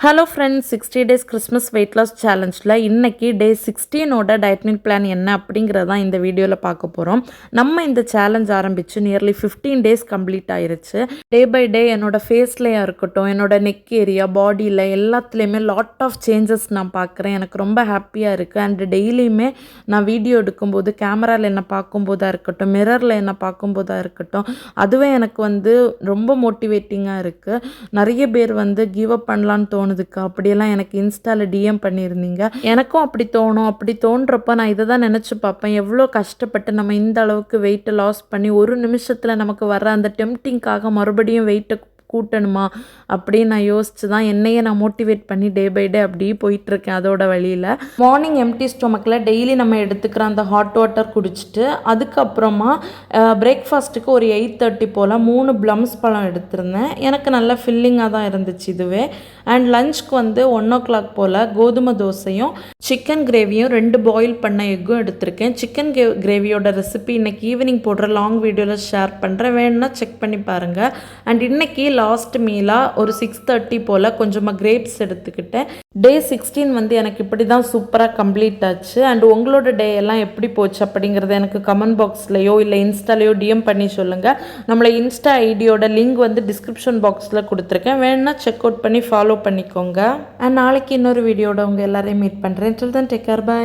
Hello friends, 60 days Christmas weight loss சேலஞ்சில் இன்றைக்கி day 16ஓட டயட்னிங் plan என்ன அப்படிங்கிறது தான் இந்த வீடியோவில் பார்க்க போகிறோம். நம்ம இந்த சேலஞ்ச் ஆரம்பித்து நியர்லி 15 டேஸ் கம்ப்ளீட் ஆயிருச்சு. டே பை டே என்னோடய ஃபேஸ்லையாக இருக்கட்டும், என்னோடய நெக் ஏரியா, பாடியில் எல்லாத்துலேயுமே லாட் ஆஃப் சேஞ்சஸ் நான் பார்க்குறேன். எனக்கு ரொம்ப ஹாப்பியாக இருக்குது. அண்ட் டெய்லியுமே நான் வீடியோ எடுக்கும்போது கேமராவில் என்னை பார்க்கும்போதாக இருக்கட்டும், மிரரில் என்னை பார்க்கும்போதாக இருக்கட்டும், அதுவே எனக்கு ரொம்ப மோட்டிவேட்டிங்காக இருக்குது. நிறைய பேர் கிவ் அப் பண்ணலான்னு தோணுதுக்கா அப்படியெல்லாம் எனக்கு இன்ஸ்டாவில் டிஎம் பண்ணியிருந்தீங்க. எனக்கும் அப்படி தோணும். அப்படி தோன்றப்போ நான் இதை தான் நினச்சி பார்ப்பேன், எவ்வளோ கஷ்டப்பட்டு நம்ம இந்த அளவுக்கு வெயிட்டை லாஸ் பண்ணி ஒரு நிமிஷத்தில் நமக்கு வர அந்த டெம்ப்டிங்காக மறுபடியும் வெயிட்டை கூட்டணுமா அப்படின்னு நான் யோசிச்சு தான் என்னையே நான் மோட்டிவேட் பண்ணி டே பை டே அப்படியே போயிட்டுருக்கேன். அதோட வழியில் மார்னிங் எம்டி ஸ்டொமக்கில் டெய்லி நம்ம எடுத்துக்கிற அந்த ஹாட் வாட்டர் குடிச்சிட்டு அதுக்கப்புறமா பிரேக்ஃபாஸ்ட்டுக்கு ஒரு 8:30 போல் 3 ப்ளம்ஸ் பழம் எடுத்திருந்தேன். எனக்கு நல்லா ஃபில்லிங்காக தான் இருந்துச்சு இதுவே. அண்ட் லஞ்சுக்கு 1 o'clock போல் கோதுமை தோசையும் சிக்கன் கிரேவியும் 2 பாயில் பண்ண எக்கும் எடுத்திருக்கேன். சிக்கன் கிரேவியோட ரெசிபி இன்றைக்கி ஈவினிங் போடுற லாங் வீடியோவில் ஷேர் பண்ணுறேன், வேணும்னா செக் பண்ணி பாருங்கள். அண்ட் இன்றைக்கி லாஸ்ட் மீலாக ஒரு 6:30 போல் கொஞ்சமாக கிரேப்ஸ் எடுத்துக்கிட்டேன். டே 16 எனக்கு இப்படி தான் சூப்பராக கம்ப்ளீட் ஆச்சு. அண்ட் உங்களோட டே எல்லாம் எப்படி போச்சு அப்படிங்கிறத எனக்கு கமெண்ட் பாக்ஸ்லையோ இல்லை இன்ஸ்டாலையோ டிஎம் பண்ணி சொல்லுங்கள். நம்மளை இன்ஸ்டா ஐடியோட லிங்க் டிஸ்கிரிப்ஷன் பாக்ஸில் கொடுத்துருக்கேன், வேணும்னா செக் அவுட் பண்ணி ஃபாலோ பண்ணிக்கோங்க. அண்ட் நாளைக்கு இன்னொரு வீடியோட உங்கள் எல்லாரையும் மீட் பண்ணுறேன். டில் தென் டேக் கேர், பை.